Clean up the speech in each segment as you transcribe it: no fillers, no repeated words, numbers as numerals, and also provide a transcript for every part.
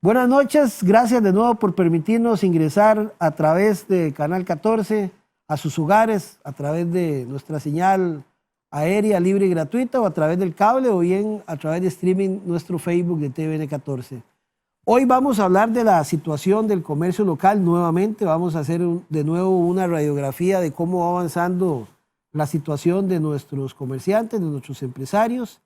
Buenas noches, gracias de nuevo por permitirnos ingresar a través de Canal 14 a sus hogares, a través de nuestra señal aérea libre y gratuita o a través del cable o bien a través de streaming nuestro Facebook de TVN 14. Hoy vamos a hablar de la situación del comercio local nuevamente, vamos a hacer de nuevo una radiografía de cómo va avanzando la situación de nuestros comerciantes, de nuestros empresarios,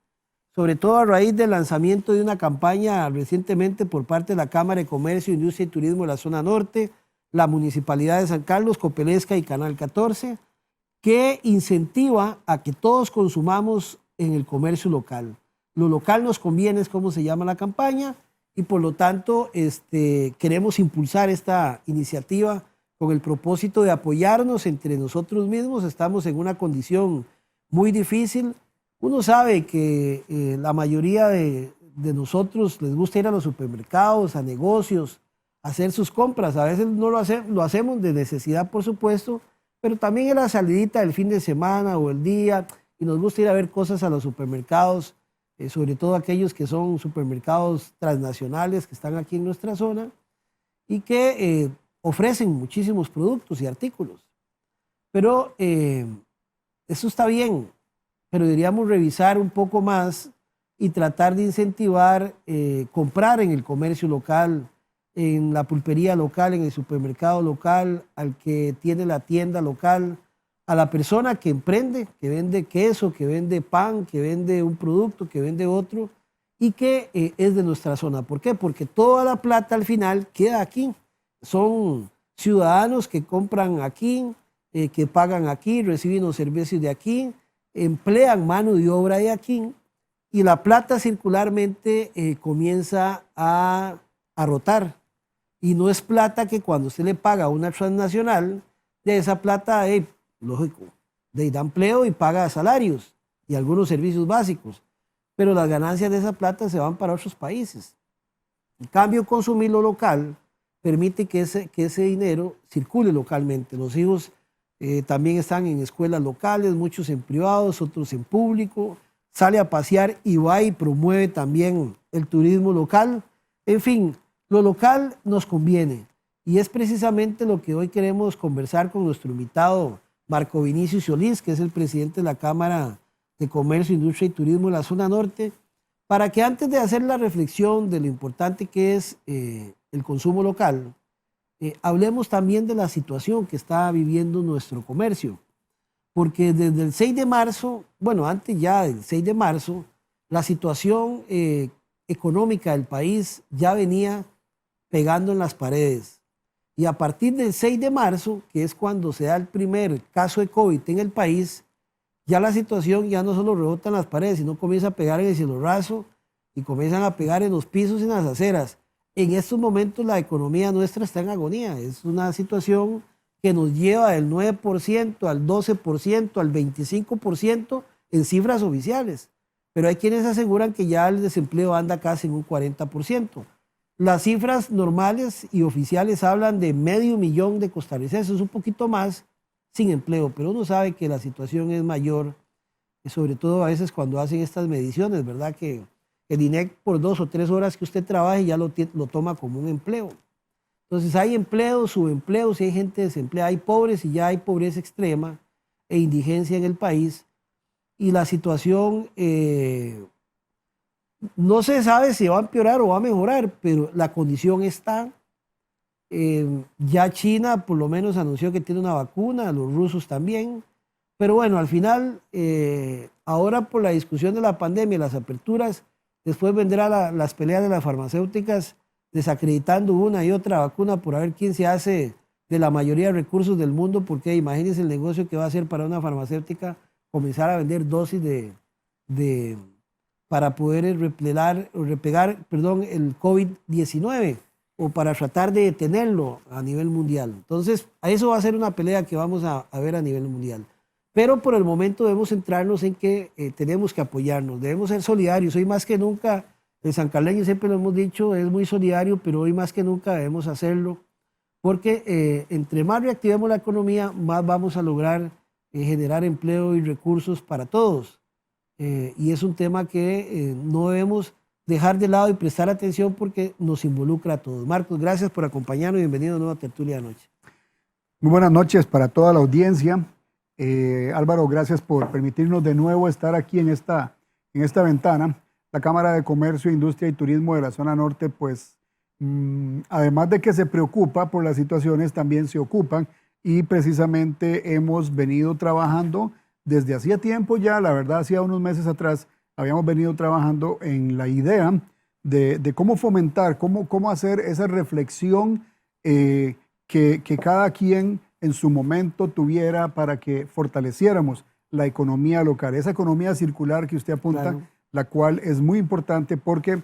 sobre todo a raíz del lanzamiento de una campaña recientemente por parte de la Cámara de Comercio, Industria y Turismo de la Zona Norte, la Municipalidad de San Carlos, Copelesca y Canal 14, que incentiva a que todos consumamos en el comercio local. Lo local nos conviene, es como se llama la campaña, y por lo tanto queremos impulsar esta iniciativa con el propósito de apoyarnos entre nosotros mismos. Estamos en una condición muy difícil. Uno sabe que la mayoría de nosotros les gusta ir a los supermercados, a negocios, a hacer sus compras. A veces no lo hacemos de necesidad, por supuesto, pero también es la salidita del fin de semana o el día, y nos gusta ir a ver cosas a los supermercados, sobre todo aquellos que son supermercados transnacionales que están aquí en nuestra zona y que ofrecen muchísimos productos y artículos. Pero eso está bien, pero deberíamos revisar un poco más y tratar de incentivar comprar en el comercio local, en la pulpería local, en el supermercado local, al que tiene la tienda local, a la persona que emprende, que vende queso, que vende pan, que vende un producto, que vende otro, y que es de nuestra zona. ¿Por qué? Porque toda la plata al final queda aquí. Son ciudadanos que compran aquí, que pagan aquí, reciben los servicios de aquí, emplean mano de obra de aquí, y la plata circularmente comienza a rotar. Y no es plata que cuando usted le paga a una transnacional, de esa plata, lógico, da empleo y paga salarios y algunos servicios básicos, pero las ganancias de esa plata se van para otros países. En cambio, consumir lo local permite que ese dinero circule localmente. Los hijos también están en escuelas locales, muchos en privados, otros en público, sale a pasear y va y promueve también el turismo local. En fin, lo local nos conviene y es precisamente lo que hoy queremos conversar con nuestro invitado Marco Vinicio Solís, que es el presidente de la Cámara de Comercio, Industria y Turismo de la Zona Norte, para que antes de hacer la reflexión de lo importante que es el consumo local, hablemos también de la situación que está viviendo nuestro comercio. Porque desde el 6 de marzo, bueno, antes ya del 6 de marzo, la situación económica del país ya venía pegando en las paredes. Y a partir del 6 de marzo, que es cuando se da el primer caso de COVID en el país, ya la situación ya no solo rebota en las paredes, sino comienza a pegar en el cielo raso y comienzan a pegar en los pisos y en las aceras. En estos momentos la economía nuestra está en agonía. Es una situación que nos lleva del 9% al 12%, al 25% en cifras oficiales. Pero hay quienes aseguran que ya el desempleo anda casi en un 40%. Las cifras normales y oficiales hablan de 500,000 de costarricenses, un poquito más, sin empleo, pero uno sabe que la situación es mayor, y sobre todo a veces cuando hacen estas mediciones, ¿verdad? Que el INEC por 2 o 3 horas que usted trabaje ya lo toma como un empleo. Entonces hay empleos, subempleos, y hay gente desempleada, hay pobres y ya hay pobreza extrema e indigencia en el país. Y la situación no se sabe si va a empeorar o va a mejorar, pero la condición está. Ya China por lo menos anunció que tiene una vacuna, los rusos también. Pero bueno, al final, ahora por la discusión de la pandemia, las aperturas, después vendrá las peleas de las farmacéuticas desacreditando una y otra vacuna por a ver quién se hace de la mayoría de recursos del mundo, porque imagínense el negocio que va a hacer para una farmacéutica comenzar a vender dosis para poder repegar el COVID-19 o para tratar de detenerlo a nivel mundial. Entonces, a eso va a ser una pelea que vamos a ver a nivel mundial. Pero por el momento debemos centrarnos en que tenemos que apoyarnos, debemos ser solidarios. Hoy más que nunca, el sancarleño siempre lo hemos dicho, es muy solidario, pero hoy más que nunca debemos hacerlo, porque entre más reactivemos la economía, más vamos a lograr generar empleo y recursos para todos. Y es un tema que no debemos dejar de lado y prestar atención porque nos involucra a todos. Marcos, gracias por acompañarnos y bienvenido a Nueva Tertulia de Noche. Muy buenas noches para toda la audiencia. Álvaro, gracias por permitirnos de nuevo estar aquí en esta ventana. La Cámara de Comercio, Industria y Turismo de la zona norte, pues, además de que se preocupa por las situaciones, también se ocupan y precisamente hemos venido trabajando desde hacía tiempo ya, la verdad, hacía unos meses atrás, habíamos venido trabajando en la idea de cómo fomentar, cómo hacer esa reflexión que cada quien en su momento tuviera para que fortaleciéramos la economía local, esa economía circular que usted apunta, claro, la cual es muy importante porque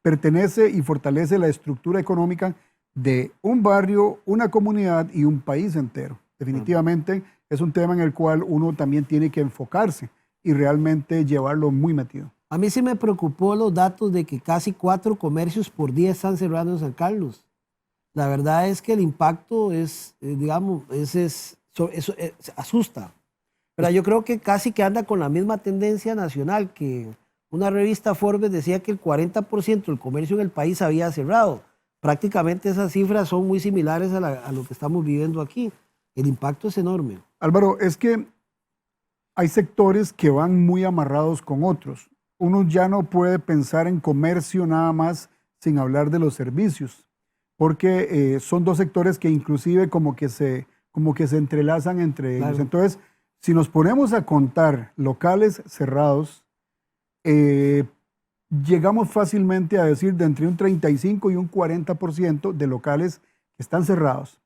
pertenece y fortalece la estructura económica de un barrio, una comunidad y un país entero. Definitivamente es un tema en el cual uno también tiene que enfocarse y realmente llevarlo muy metido. A mí sí me preocupó los datos de que casi 4 comercios por día están cerrando en San Carlos. La verdad es que el impacto es, digamos, eso asusta. Pero yo creo que casi que anda con la misma tendencia nacional, que una revista Forbes decía que el 40% del comercio en el país había cerrado. Prácticamente esas cifras son muy similares a lo que estamos viviendo aquí. El impacto es enorme. Álvaro, es que hay sectores que van muy amarrados con otros. Uno ya no puede pensar en comercio nada más sin hablar de los servicios, porque son dos sectores que inclusive como que se entrelazan entre ellos. Entonces, si nos ponemos a contar locales cerrados, llegamos fácilmente a decir de entre un 35 y un 40% de locales que están cerrados.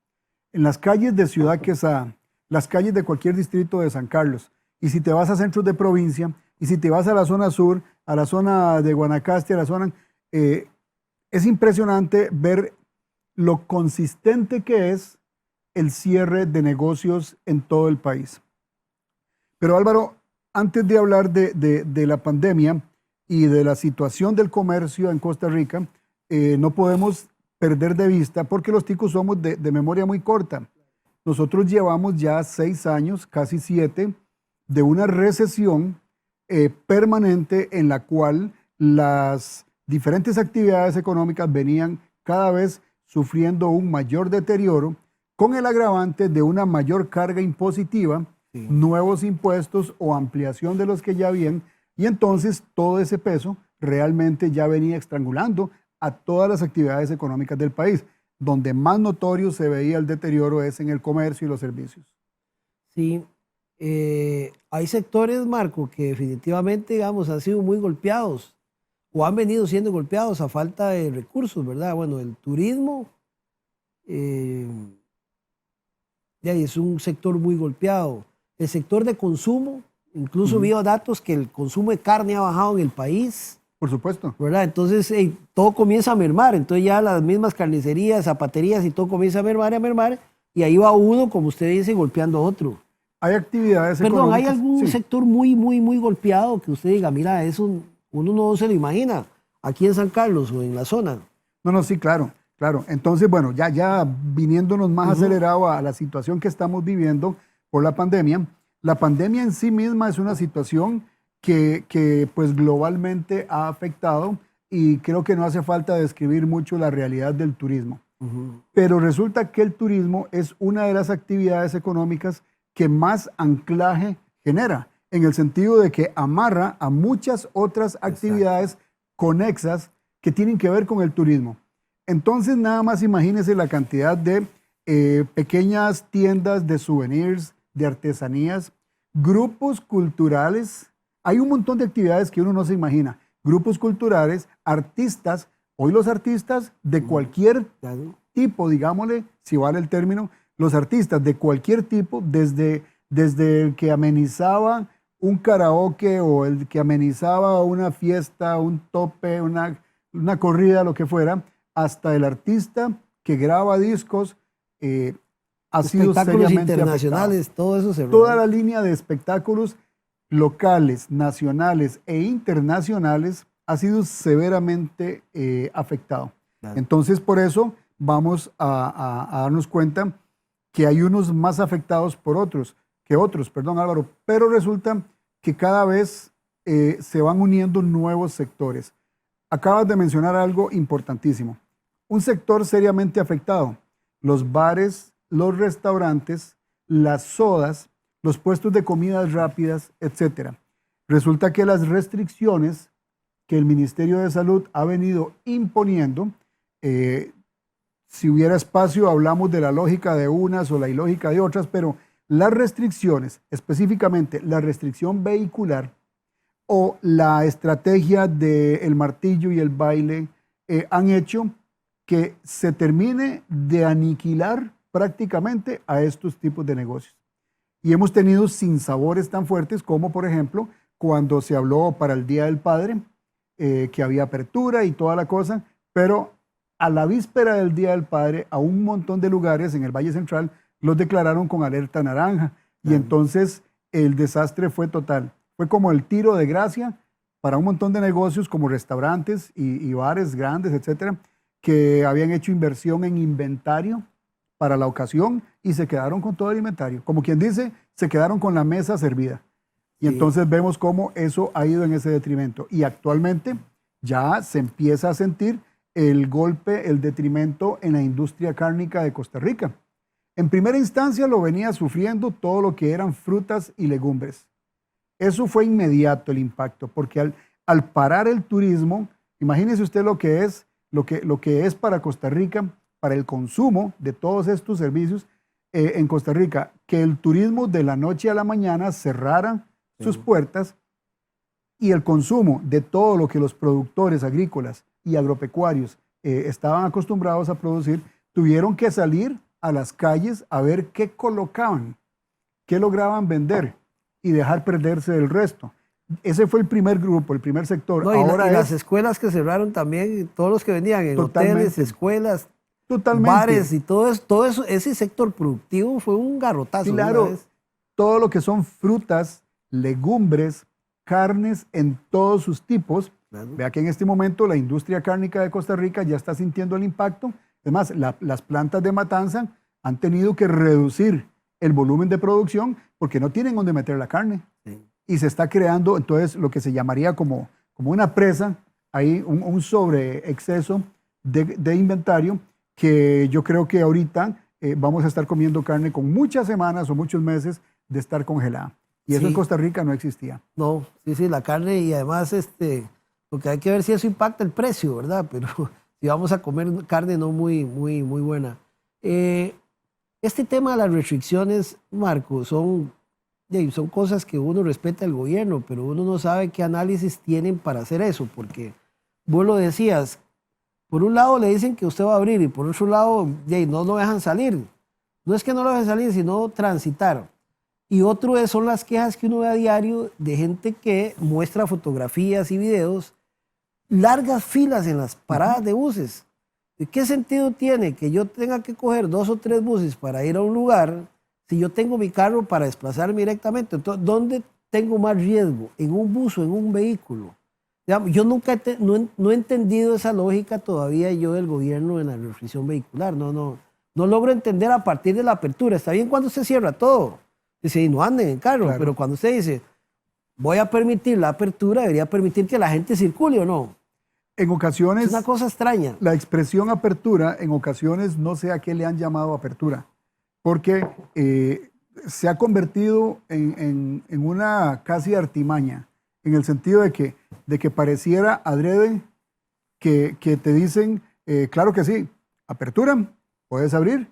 En las calles de Ciudad Quesada, las calles de cualquier distrito de San Carlos, y si te vas a centros de provincia, y si te vas a la zona sur, a la zona de Guanacaste, a la zona... es impresionante ver lo consistente que es el cierre de negocios en todo el país. Pero Álvaro, antes de hablar de la pandemia y de la situación del comercio en Costa Rica, no podemos perder de vista, porque los ticos somos de memoria muy corta. Nosotros llevamos ya 6 años, casi 7, de una recesión permanente en la cual las diferentes actividades económicas venían cada vez sufriendo un mayor deterioro, con el agravante de una mayor carga impositiva, sí, nuevos impuestos o ampliación de los que ya habían, y entonces todo ese peso realmente ya venía estrangulando a todas las actividades económicas del país. Donde más notorio se veía el deterioro es en el comercio y los servicios. Sí, hay sectores, Marco, que definitivamente, digamos, han sido muy golpeados o han venido siendo golpeados a falta de recursos, ¿verdad? Bueno, el turismo es un sector muy golpeado. El sector de consumo, incluso vio datos que el consumo de carne ha bajado en el país. Por supuesto. ¿Verdad? Entonces todo comienza a mermar, entonces ya las mismas carnicerías, zapaterías y todo comienza a mermar, y ahí va uno, como usted dice, golpeando a otro. Hay actividades económicas. ¿Hay algún sí, sector muy golpeado que usted diga, mira, eso uno no se lo imagina aquí en San Carlos o en la zona? No, sí, claro. Entonces, bueno, ya viniéndonos más acelerado a la situación que estamos viviendo por la pandemia en sí misma es una situación que pues globalmente ha afectado, y creo que no hace falta describir mucho la realidad del turismo. Pero resulta que el turismo es una de las actividades económicas que más anclaje genera, en el sentido de que amarra a muchas otras actividades conexas que tienen que ver con el turismo. Entonces, nada más imagínense la cantidad de pequeñas tiendas de souvenirs, de artesanías, grupos culturales. Hay un montón de actividades que uno no se imagina. Grupos culturales, artistas. Hoy los artistas de cualquier tipo, digámosle, si vale el término, los artistas de cualquier tipo, desde el que amenizaba un karaoke o el que amenizaba una fiesta, un tope, una corrida, lo que fuera, hasta el artista que graba discos, ha sido seriamente internacionales, afectado. Todo eso se Toda la línea de espectáculos locales, nacionales e internacionales ha sido severamente afectado. Claro. Entonces, por eso vamos a darnos cuenta que hay unos más afectados que otros, Álvaro, pero resulta que cada vez se van uniendo nuevos sectores. acabas de mencionar algo importantísimo. Un sector seriamente afectado, los bares, los restaurantes, las sodas, los puestos de comidas rápidas, etc. Resulta que las restricciones que el Ministerio de Salud ha venido imponiendo, si hubiera espacio hablamos de la lógica de unas o la ilógica de otras, pero las restricciones, específicamente la restricción vehicular o la estrategia del martillo y el baile, han hecho que se termine de aniquilar prácticamente a estos tipos de negocios. Y hemos tenido sinsabores tan fuertes como, por ejemplo, cuando se habló para el Día del Padre, que había apertura y toda la cosa, pero a la víspera del Día del Padre, a un montón de lugares en el Valle Central los declararon con alerta naranja. Y entonces el desastre fue total. Fue como el tiro de gracia para un montón de negocios como restaurantes y bares grandes, etcétera, que habían hecho inversión en inventario para la ocasión y se quedaron con todo el inventario. Como quien dice, se quedaron con la mesa servida. Y entonces vemos cómo eso ha ido en ese detrimento. Y actualmente ya se empieza a sentir el golpe, el detrimento en la industria cárnica de Costa Rica. En primera instancia lo venía sufriendo todo lo que eran frutas y legumbres. Eso fue inmediato el impacto, porque al parar el turismo, imagínese usted lo que es para Costa Rica, para el consumo de todos estos servicios en Costa Rica, que el turismo de la noche a la mañana cerrara sus puertas y el consumo de todo lo que los productores agrícolas y agropecuarios estaban acostumbrados a producir, tuvieron que salir a las calles a ver qué colocaban, qué lograban vender y dejar perderse del resto. Ese fue el primer grupo, el primer sector. No, y las escuelas que cerraron también, todos los que vendían en hoteles, escuelas, bares y todo eso, ese sector productivo fue un garrotazo. Claro, todo lo que son frutas, legumbres, carnes en todos sus tipos. Claro. Vea que en este momento la industria cárnica de Costa Rica ya está sintiendo el impacto. Además, las plantas de matanza han tenido que reducir el volumen de producción porque no tienen dónde meter la carne. Sí. Y se está creando entonces lo que se llamaría como una presa, ahí un sobreexceso de inventario que yo creo que ahorita vamos a estar comiendo carne con muchas semanas o muchos meses de estar congelada. Y eso en Costa Rica no existía. No, sí, la carne y además lo que hay que ver si eso impacta el precio, ¿verdad? Pero si vamos a comer carne no muy buena. Este tema de las restricciones, Marco, son cosas que uno respeta al gobierno, pero uno no sabe qué análisis tienen para hacer eso, porque vos lo decías, por un lado le dicen que usted va a abrir y por otro lado no lo dejan salir. No es que no lo dejan salir, sino transitar. Y otro son las quejas que uno ve a diario de gente que muestra fotografías y videos, largas filas en las paradas de buses. ¿Qué sentido tiene que yo tenga que coger 2 o 3 buses para ir a un lugar si yo tengo mi carro para desplazarme directamente? Entonces, ¿dónde tengo más riesgo? ¿En un bus o en un vehículo? Yo nunca no he entendido esa lógica todavía yo del gobierno en la restricción vehicular. No logro entender a partir de la apertura. Está bien cuando se cierra todo. Dice, no anden en carro, claro. Pero cuando usted dice, voy a permitir la apertura, debería permitir que la gente circule o no. En ocasiones... Es una cosa extraña. La expresión apertura, en ocasiones no sé a qué le han llamado apertura, porque se ha convertido en una casi artimaña, en el sentido de que pareciera adrede que te dicen, claro que sí, apertura, puedes abrir,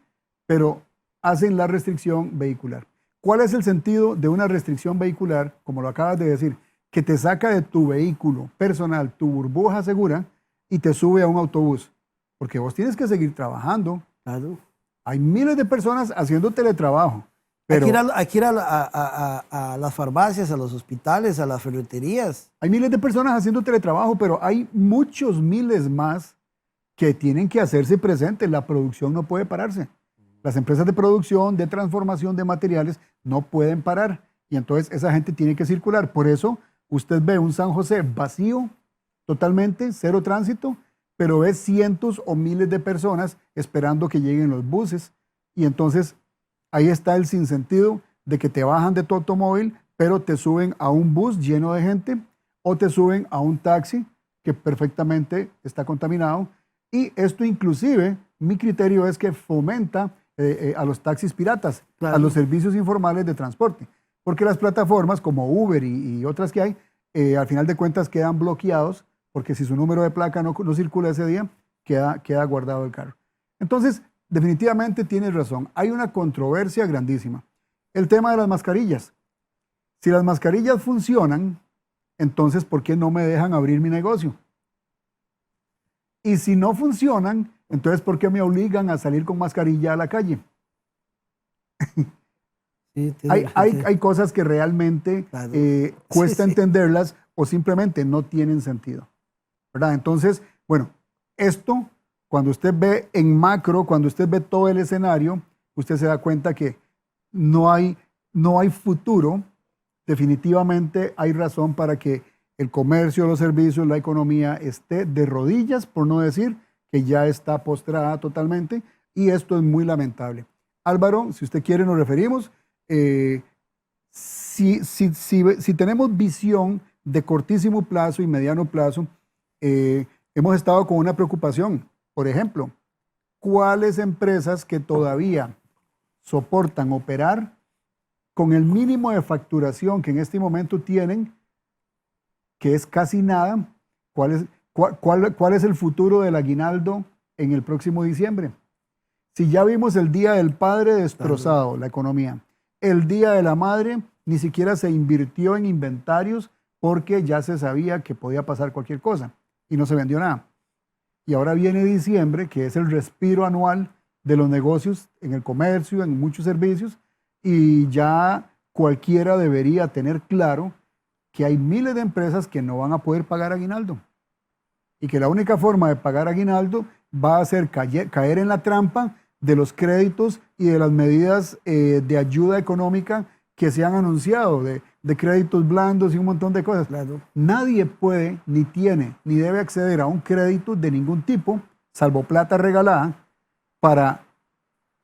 pero hacen la restricción vehicular. ¿Cuál es el sentido de una restricción vehicular, como lo acabas de decir, que te saca de tu vehículo personal, tu burbuja segura, y te sube a un autobús? Porque vos tienes que seguir trabajando. Claro. Hay miles de personas haciendo teletrabajo. Pero hay que ir a las farmacias, a los hospitales, a las ferreterías. Hay miles de personas haciendo teletrabajo, pero hay muchos miles más que tienen que hacerse presentes. La producción no puede pararse. Las empresas de producción, de transformación de materiales no pueden parar. Y entonces esa gente tiene que circular. Por eso usted ve un San José vacío, totalmente, cero tránsito, pero ve cientos o miles de personas esperando que lleguen los buses. Y entonces ahí está el sinsentido de que te bajan de tu automóvil, pero te suben a un bus lleno de gente o te suben a un taxi que perfectamente está contaminado. Y esto inclusive, mi criterio es que fomenta a los taxis piratas, Claro. a los servicios informales de transporte. Porque las plataformas como Uber y otras que hay, al final de cuentas quedan bloqueados, porque si su número de placa no circula ese día, queda guardado el carro. Entonces, definitivamente tienes razón. Hay una controversia grandísima. El tema de las mascarillas. Si las mascarillas funcionan, entonces, ¿por qué no me dejan abrir mi negocio? Y si no funcionan, entonces, ¿por qué me obligan a salir con mascarilla a la calle? Sí, Hay cosas que realmente Claro. cuesta Sí. entenderlas o simplemente no tienen sentido, ¿verdad? Entonces, bueno, esto, cuando usted ve en macro, cuando usted ve todo el escenario, usted se da cuenta que no hay futuro. Definitivamente hay razón para que el comercio, los servicios, la economía esté de rodillas, por no decir que ya está postrada totalmente, y esto es muy lamentable. Álvaro, si usted quiere nos referimos. Si tenemos visión de cortísimo plazo y mediano plazo, hemos estado con una preocupación. Por ejemplo, ¿cuáles empresas que todavía soportan operar con el mínimo de facturación que en este momento tienen, que es casi nada? ¿Cuál es el futuro del aguinaldo en el próximo diciembre? Si ya vimos el Día del Padre destrozado, claro, la economía. El Día de la Madre ni siquiera se invirtió en inventarios porque ya se sabía que podía pasar cualquier cosa y no se vendió nada. Y ahora viene diciembre, que es el respiro anual de los negocios en el comercio, en muchos servicios, y ya cualquiera debería tener claro que hay miles de empresas que no van a poder pagar aguinaldo y que la única forma de pagar aguinaldo va a ser caer en la trampa de los créditos y de las medidas de ayuda económica que se han anunciado, de créditos blandos y un montón de cosas. Claro. Nadie puede, ni tiene, ni debe acceder a un crédito de ningún tipo, salvo plata regalada, para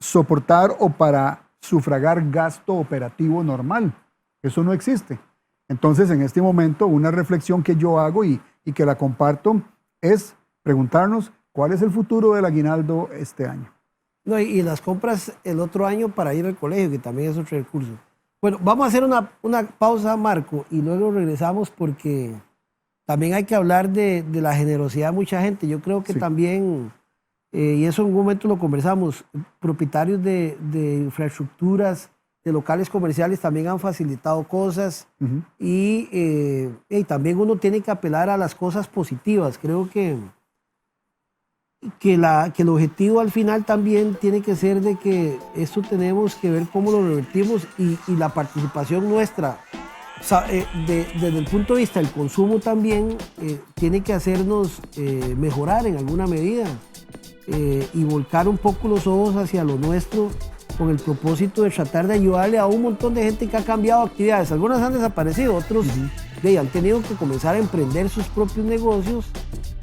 soportar o para sufragar gasto operativo normal. Eso no existe. Entonces, en este momento, una reflexión que yo hago y que la comparto es preguntarnos cuál es el futuro del aguinaldo este año. No, y las compras el otro año para ir al colegio, que también es otro recurso. Bueno, vamos a hacer una pausa, Marco, y luego regresamos porque también hay que hablar de la generosidad de mucha gente. Yo creo que también, y eso en un momento lo conversamos, propietarios de infraestructuras, de locales comerciales también han facilitado cosas y también uno tiene que apelar a las cosas positivas. Creo que el objetivo al final también tiene que ser de que esto tenemos que ver cómo lo revertimos y la participación nuestra, desde el punto de vista del consumo también, tiene que hacernos mejorar en alguna medida y volcar un poco los ojos hacia lo nuestro con el propósito de tratar de ayudarle a un montón de gente que ha cambiado actividades. Algunas han desaparecido, otros han tenido que comenzar a emprender sus propios negocios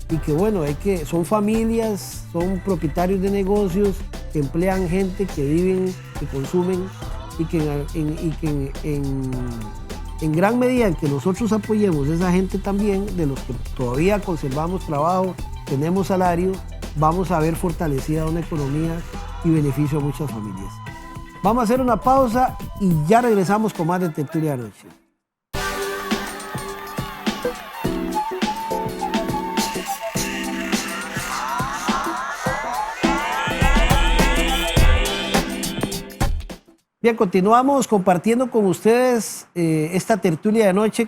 y que bueno, son familias, son propietarios de negocios que emplean gente, que viven, que consumen y que en gran medida en que nosotros apoyemos a esa gente también, de los que todavía conservamos trabajo, tenemos salario, vamos a ver fortalecida una economía y beneficio a muchas familias. Vamos a hacer una pausa y ya regresamos con más de Tertulia de Anoche. Bien, continuamos compartiendo con ustedes esta tertulia de anoche,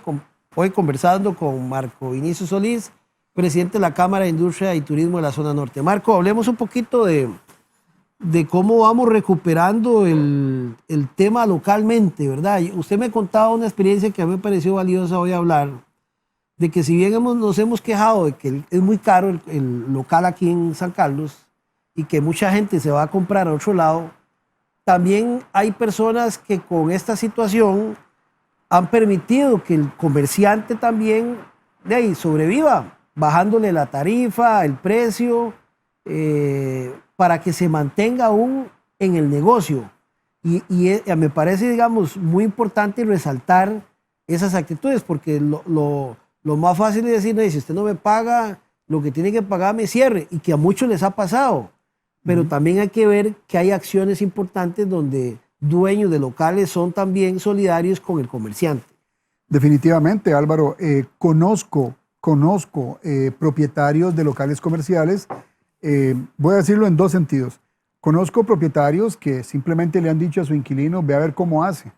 hoy conversando con Marco Vinicio Solís, presidente de la Cámara de Industria y Turismo de la Zona Norte. Marco, hablemos un poquito de cómo vamos recuperando el tema localmente, ¿verdad? Usted me contaba una experiencia que a mí me pareció valiosa hoy hablar, de que si bien nos hemos quejado de que es muy caro el local aquí en San Carlos y que mucha gente se va a comprar a otro lado, también hay personas que con esta situación han permitido que el comerciante también de ahí sobreviva, bajándole la tarifa, el precio, para que se mantenga aún en el negocio. Y me parece, digamos, muy importante resaltar esas actitudes, porque lo Lo más fácil es decir, no, si usted no me paga lo que tiene que pagar, me cierre, y que a muchos les ha pasado. Pero también hay que ver que hay acciones importantes donde dueños de locales son también solidarios con el comerciante. Definitivamente, Álvaro. Conozco propietarios de locales comerciales. Voy a decirlo en dos sentidos. Conozco propietarios que simplemente le han dicho a su inquilino, ve a ver cómo hace.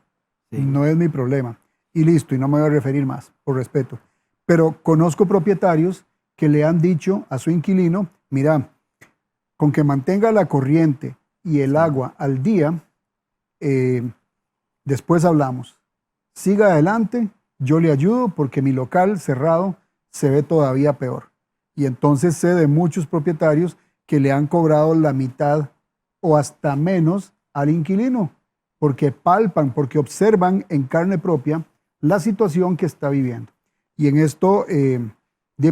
Sí. No es mi problema. Y listo, y no me voy a referir más, por respeto. Pero conozco propietarios que le han dicho a su inquilino, mira, con que mantenga la corriente y el agua al día, después hablamos. Siga adelante, yo le ayudo porque mi local cerrado se ve todavía peor. Y entonces sé de muchos propietarios que le han cobrado la mitad o hasta menos al inquilino, porque palpan, porque observan en carne propia la situación que está viviendo. Y en esto,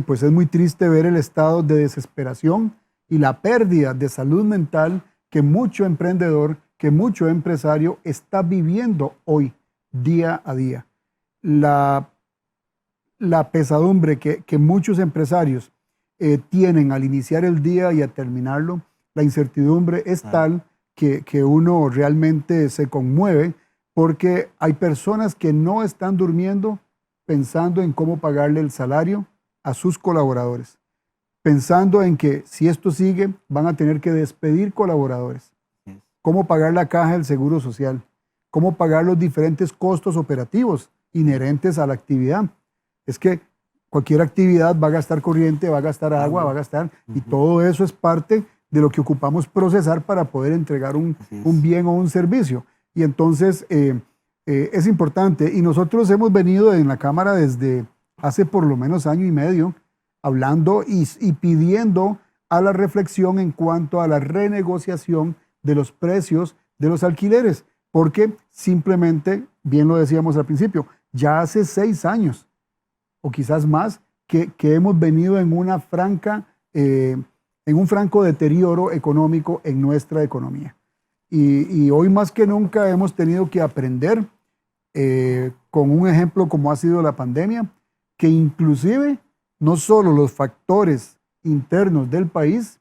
pues es muy triste ver el estado de desesperación y la pérdida de salud mental que mucho emprendedor, que mucho empresario está viviendo hoy, día a día. La pesadumbre que muchos empresarios tienen al iniciar el día y a terminarlo, la incertidumbre es tal que uno realmente se conmueve porque hay personas que no están durmiendo pensando en cómo pagarle el salario a sus colaboradores, pensando en que si esto sigue van a tener que despedir colaboradores, cómo pagar la caja del Seguro Social, cómo pagar los diferentes costos operativos inherentes a la actividad. Es que cualquier actividad va a gastar corriente, va a gastar agua, va a gastar, y todo eso es parte de lo que ocupamos procesar para poder entregar un bien o un servicio. Y entonces es importante, y nosotros hemos venido en la Cámara desde hace por lo menos año y medio, hablando y pidiendo a la reflexión en cuanto a la renegociación de los precios de los alquileres, porque simplemente, bien lo decíamos al principio, ya hace 6 años, o quizás más, que hemos venido en una franca, en un franco deterioro económico en nuestra economía. Y hoy más que nunca hemos tenido que aprender con un ejemplo como ha sido la pandemia, que inclusive no solo los factores internos del país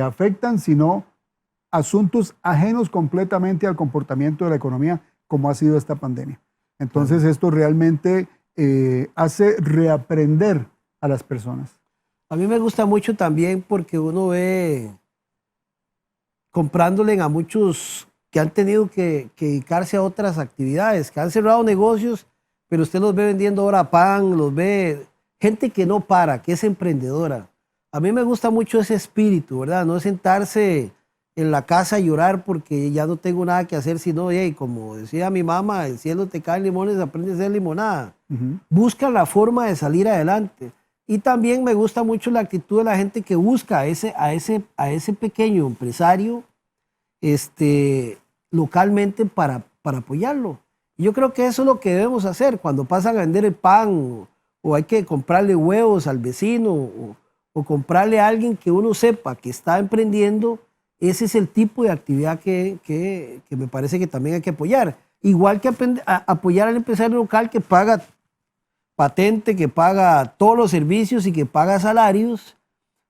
afectan, sino asuntos ajenos completamente al comportamiento de la economía, como ha sido esta pandemia. Entonces esto realmente hace reaprender a las personas. A mí me gusta mucho también porque uno ve comprándole a muchos que han tenido que dedicarse a otras actividades, que han cerrado negocios, pero usted los ve vendiendo ahora pan, los ve gente que no para, que es emprendedora. A mí me gusta mucho ese espíritu, ¿verdad? No sentarse en la casa a llorar porque ya no tengo nada que hacer, sino, hey, como decía mi mamá, el cielo te caen limones, aprende a hacer limonada. Busca la forma de salir adelante. Y también me gusta mucho la actitud de la gente que busca a ese pequeño empresario localmente para apoyarlo. Y yo creo que eso es lo que debemos hacer cuando pasan a vender el pan o hay que comprarle huevos al vecino o comprarle a alguien que uno sepa que está emprendiendo. Ese es el tipo de actividad que me parece que también hay que apoyar. Igual que apoyar al empresario local que paga patente, que paga todos los servicios y que paga salarios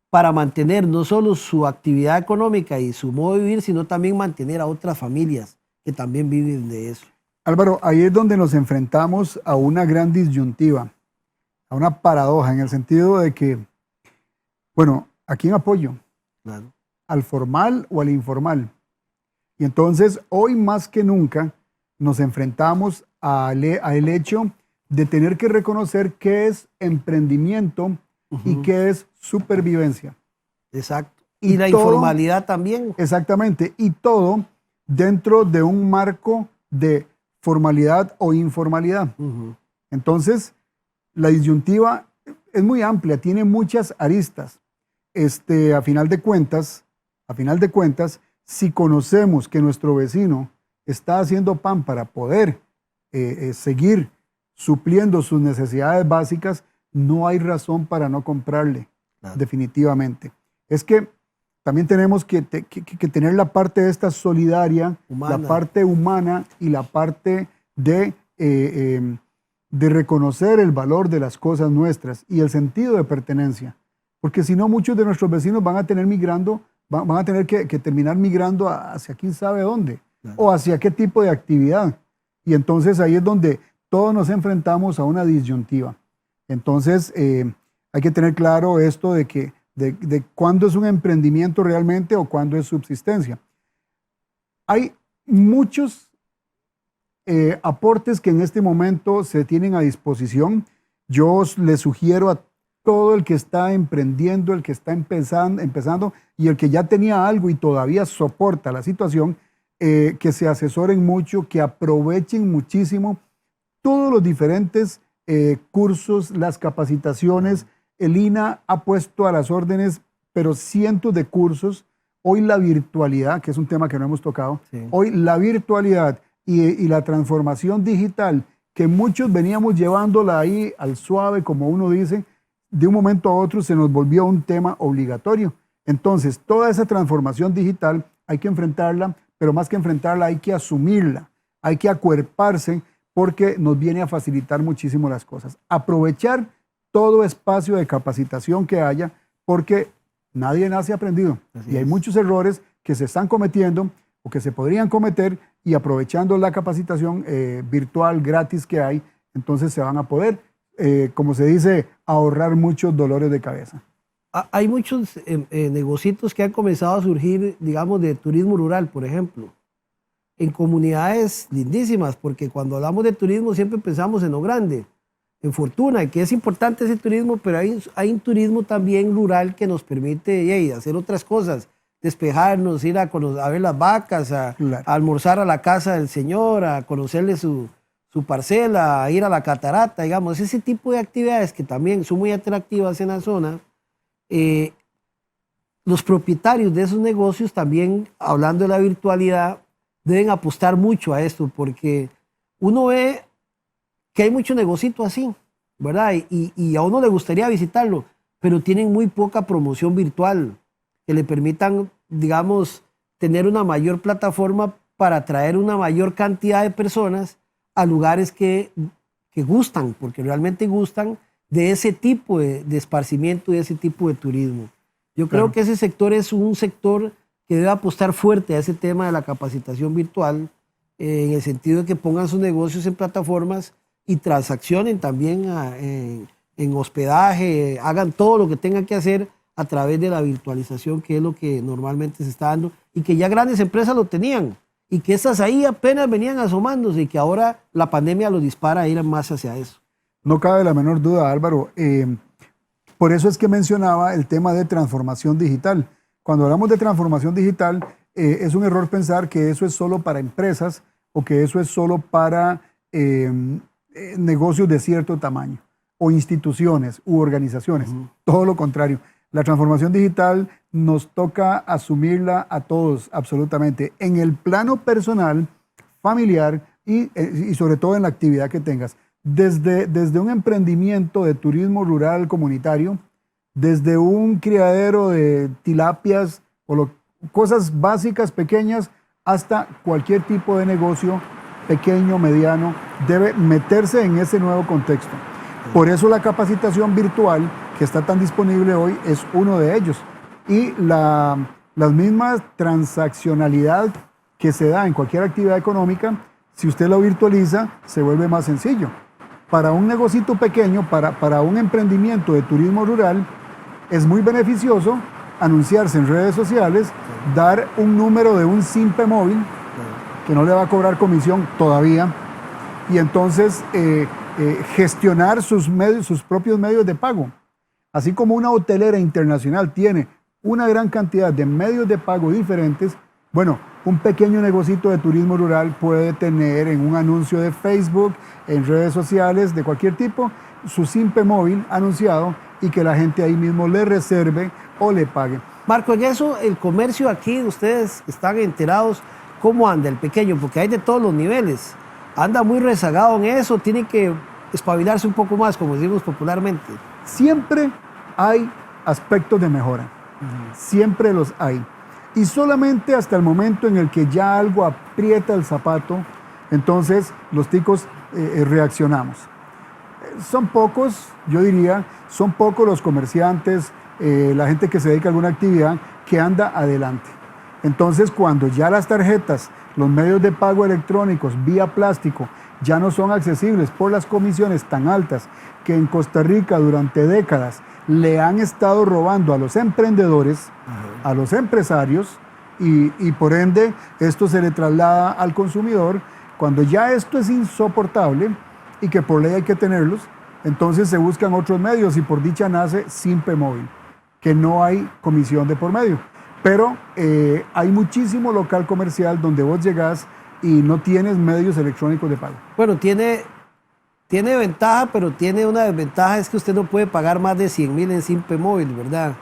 para mantener no solo su actividad económica y su modo de vivir, sino también mantener a otras familias que también viven de eso. Álvaro, ahí es donde nos enfrentamos a una gran disyuntiva, a una paradoja, en el sentido de que, bueno, ¿a quién apoyo? Claro. ¿Al formal o al informal? Y entonces, hoy más que nunca, nos enfrentamos al hecho de tener que reconocer qué es emprendimiento y qué es supervivencia. Exacto. Y la informalidad también. Exactamente. Y todo dentro de un marco de formalidad o informalidad. Entonces, la disyuntiva es muy amplia, tiene muchas aristas. A final de cuentas, si conocemos que nuestro vecino está haciendo pan para poder seguir supliendo sus necesidades básicas, no hay razón para no comprarle, definitivamente. Es que también tenemos que tener la parte de esta solidaria, humana. La parte humana y la parte de de reconocer el valor de las cosas nuestras y el sentido de pertenencia. Porque si no, muchos de nuestros vecinos van a tener van a tener que terminar migrando hacia quién sabe dónde, claro, o hacia qué tipo de actividad. Y entonces ahí es donde todos nos enfrentamos a una disyuntiva. Entonces hay que tener claro esto de cuándo es un emprendimiento realmente o cuándo es subsistencia. Hay muchos aportes que en este momento se tienen a disposición. Yo les sugiero a todo el que está emprendiendo, el que está empezando y el que ya tenía algo y todavía soporta la situación, que se asesoren mucho, que aprovechen muchísimo todos los diferentes cursos, las capacitaciones. El INAH ha puesto a las órdenes, pero cientos de cursos. Hoy la virtualidad, que es un tema que no hemos tocado, sí, hoy la virtualidad y la transformación digital, que muchos veníamos llevándola ahí al suave, como uno dice, de un momento a otro se nos volvió un tema obligatorio. Entonces, toda esa transformación digital hay que enfrentarla, pero más que enfrentarla hay que asumirla, hay que acuerparse porque nos viene a facilitar muchísimo las cosas. Aprovechar todo espacio de capacitación que haya, porque nadie nace aprendido. Y hay muchos errores que se están cometiendo o que se podrían cometer, y aprovechando la capacitación virtual gratis que hay, entonces se van a poder, como se dice, ahorrar muchos dolores de cabeza. Hay muchos negocios que han comenzado a surgir, digamos, de turismo rural, por ejemplo, en comunidades lindísimas, porque cuando hablamos de turismo siempre pensamos en lo grande, en Fortuna, que es importante ese turismo, pero hay un turismo también rural que nos permite hacer otras cosas, despejarnos, ir a ver las vacas, claro, a almorzar a la casa del señor, a conocerle su parcela, a ir a la catarata, digamos, ese tipo de actividades que también son muy atractivas en la zona. Los propietarios de esos negocios también, hablando de la virtualidad, deben apostar mucho a esto, porque uno ve que hay mucho negocito así, ¿verdad? Y a uno le gustaría visitarlo, pero tienen muy poca promoción virtual que le permitan, digamos, tener una mayor plataforma para atraer una mayor cantidad de personas a lugares que gustan, porque realmente gustan de ese tipo de esparcimiento, de ese tipo de turismo. Yo creo que ese sector es un sector que debe apostar fuerte a ese tema de la capacitación virtual, en el sentido de que pongan sus negocios en plataformas y transaccionen también en hospedaje, hagan todo lo que tengan que hacer a través de la virtualización, que es lo que normalmente se está dando, y que ya grandes empresas lo tenían, y que estas ahí apenas venían asomándose, y que ahora la pandemia los dispara a ir más hacia eso. No cabe la menor duda, Álvaro. Por eso es que mencionaba el tema de transformación digital. Cuando hablamos de transformación digital, es un error pensar que eso es solo para empresas o que eso es solo para negocios de cierto tamaño o instituciones u organizaciones. Todo lo contrario. La transformación digital nos toca asumirla a todos, absolutamente, en el plano personal, familiar y sobre todo en la actividad que tengas. Desde un emprendimiento de turismo rural comunitario, desde un criadero de tilapias o cosas básicas, pequeñas, hasta cualquier tipo de negocio pequeño, mediano, debe meterse en ese nuevo contexto. Por eso la capacitación virtual que está tan disponible hoy es uno de ellos. Y las mismas transaccionalidad que se da en cualquier actividad económica, si usted lo virtualiza, se vuelve más sencillo. Para un negocito pequeño, para un emprendimiento de turismo rural, es muy beneficioso anunciarse en redes sociales, dar un número de un simpe móvil, que no le va a cobrar comisión todavía, y entonces gestionar sus propios medios de pago. Así como una hotelera internacional tiene una gran cantidad de medios de pago diferentes, bueno, un pequeño negocito de turismo rural puede tener en un anuncio de Facebook, en redes sociales de cualquier tipo, su simpe móvil anunciado y que la gente ahí mismo le reserve o le pague. Marco, en eso, el comercio aquí, ustedes están enterados cómo anda el pequeño, porque hay de todos los niveles. Anda muy rezagado en eso, tiene que espabilarse un poco más, como decimos popularmente. Siempre hay aspectos de mejora, siempre los hay. Y solamente hasta el momento en el que ya algo aprieta el zapato, entonces los ticos reaccionamos. son pocos, yo diría, son pocos los comerciantes, la gente que se dedica a alguna actividad que anda adelante. Entonces, cuando ya las tarjetas, los medios de pago electrónicos vía plástico ya no son accesibles por las comisiones tan altas que en Costa Rica durante décadas le han estado robando a los emprendedores, a los empresarios, y por ende esto se le traslada al consumidor. Cuando ya esto es insoportable y que por ley hay que tenerlos, entonces se buscan otros medios y por dicha nace Simpe Móvil, que no hay comisión de por medio. Pero hay muchísimo local comercial donde vos llegás y no tienes medios electrónicos de pago. Bueno, tiene ventaja, pero tiene una desventaja, es que usted no puede pagar más de 100,000 en Simpe Móvil, ¿verdad?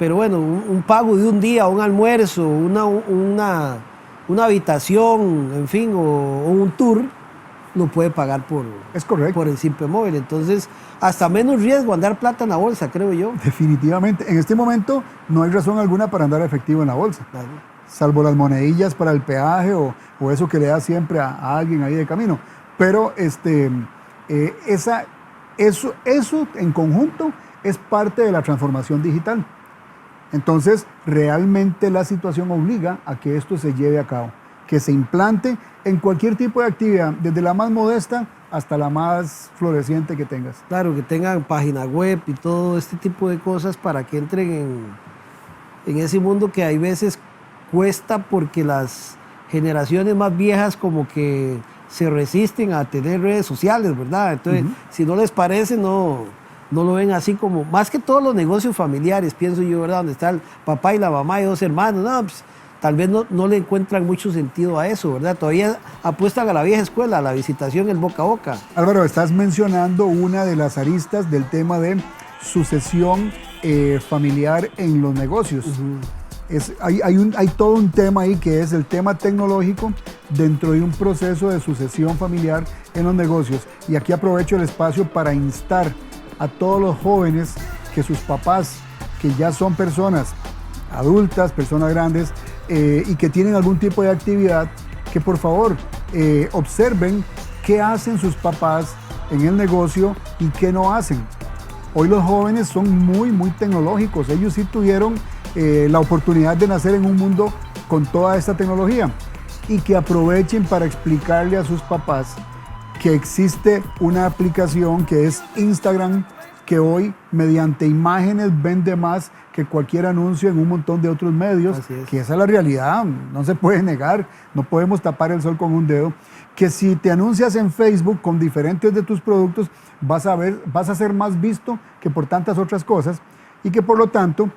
Pero bueno, un pago de un día, un almuerzo, una habitación, en fin, o un tour, lo puede pagar es correcto, por el Simpe Móvil. Entonces, hasta menos riesgo andar plata en la bolsa, creo yo. Definitivamente. En este momento no hay razón alguna para andar efectivo en la bolsa. Claro. Salvo las monedillas para el peaje o eso que le da siempre a alguien ahí de camino. Pero eso en conjunto es parte de la transformación digital. Entonces, realmente la situación obliga a que esto se lleve a cabo, que se implante en cualquier tipo de actividad, desde la más modesta hasta la más floreciente que tengas. Claro, que tengan página web y todo este tipo de cosas para que entren en ese mundo que hay veces cuesta porque las generaciones más viejas como que se resisten a tener redes sociales, ¿verdad? Entonces, si no les parece, no lo ven así como, más que todos los negocios familiares, pienso yo, ¿verdad? Donde está el papá y la mamá y 2 hermanos, no, pues, tal vez no le encuentran mucho sentido a eso, ¿verdad? Todavía apuestan a la vieja escuela, a la visitación, el boca a boca. Álvaro, estás mencionando una de las aristas del tema de sucesión familiar en los negocios. Hay todo un tema ahí que es el tema tecnológico dentro de un proceso de sucesión familiar en los negocios. Y aquí aprovecho el espacio para instar a todos los jóvenes que sus papás, que ya son personas adultas, personas grandes, y que tienen algún tipo de actividad, que por favor observen qué hacen sus papás en el negocio y qué no hacen. Hoy los jóvenes son muy, muy tecnológicos. Ellos sí tuvieron la oportunidad de nacer en un mundo con toda esta tecnología y que aprovechen para explicarle a sus papás que existe una aplicación que es Instagram, que hoy mediante imágenes vende más que cualquier anuncio en un montón de otros medios, que esa es la realidad, no se puede negar, no podemos tapar el sol con un dedo, que si te anuncias en Facebook con diferentes de tus productos, vas a ser más visto que por tantas otras cosas y que por lo tanto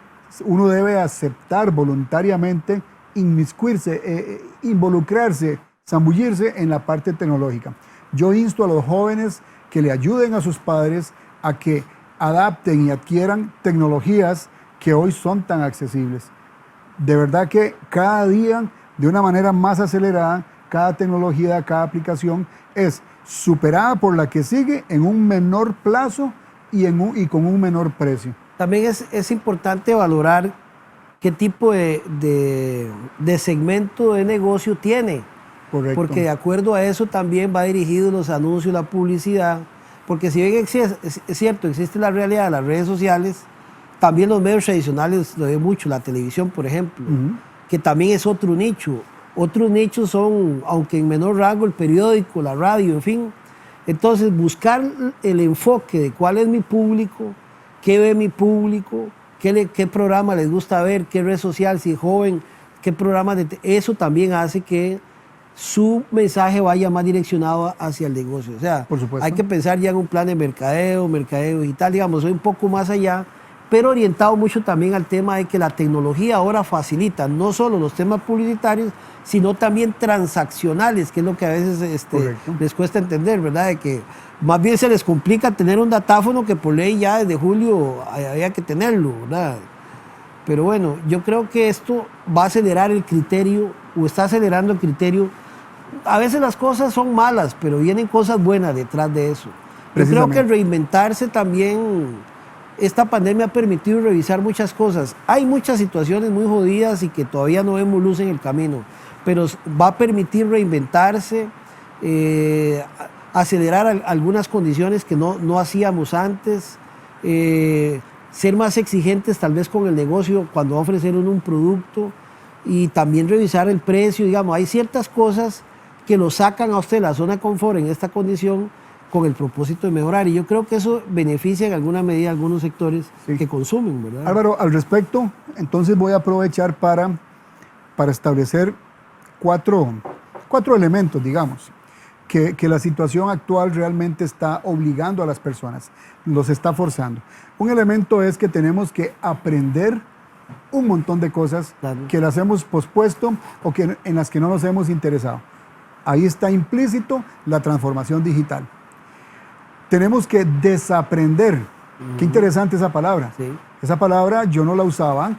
uno debe aceptar voluntariamente, inmiscuirse, involucrarse, zambullirse en la parte tecnológica. Yo insto a los jóvenes que le ayuden a sus padres a que adapten y adquieran tecnologías que hoy son tan accesibles. De verdad que cada día, de una manera más acelerada, cada tecnología, cada aplicación es superada por la que sigue en un menor plazo y con un menor precio. También es importante valorar qué tipo de segmento de negocio tiene. Correcto. Porque de acuerdo a eso también va dirigido los anuncios, la publicidad. Porque si bien es cierto, existe la realidad de las redes sociales, también los medios tradicionales lo ven mucho, la televisión, por ejemplo, que también es otro nicho. Otros nichos son, aunque en menor rango, el periódico, la radio, en fin. Entonces, buscar el enfoque de cuál es mi público, qué ve mi público, qué programa les gusta ver, qué red social, si es joven, qué programa eso también hace que su mensaje vaya más direccionado hacia el negocio. O sea, por supuesto, hay que pensar ya en un plan de mercadeo digital, digamos, soy un poco más allá, pero orientado mucho también al tema de que la tecnología ahora facilita no solo los temas publicitarios, sino también transaccionales, que es lo que a veces les cuesta entender, ¿verdad? De que más bien se les complica tener un datáfono que por ley ya desde julio había que tenerlo, ¿verdad? Pero bueno, yo creo que esto va a acelerar el criterio, o está acelerando el criterio. A veces las cosas son malas, pero vienen cosas buenas detrás de eso. Yo creo que reinventarse también, esta pandemia ha permitido revisar muchas cosas. Hay muchas situaciones muy jodidas y que todavía no vemos luz en el camino, pero va a permitir reinventarse, acelerar algunas condiciones que no hacíamos antes, ser más exigentes tal vez con el negocio cuando va a ofrecer un producto y también revisar el precio. Digamos, hay ciertas cosas que lo sacan a usted de la zona de confort en esta condición con el propósito de mejorar. Y yo creo que eso beneficia en alguna medida a algunos sectores que consumen, ¿verdad? Álvaro, al respecto, entonces voy a aprovechar para establecer cuatro elementos, digamos, que la situación actual realmente está obligando a las personas, los está forzando. Un elemento es que tenemos que aprender un montón de cosas que las hemos pospuesto o en las que no nos hemos interesado. Ahí está implícito la transformación digital. Tenemos que desaprender. Qué interesante esa palabra. Sí. Esa palabra yo no la usaba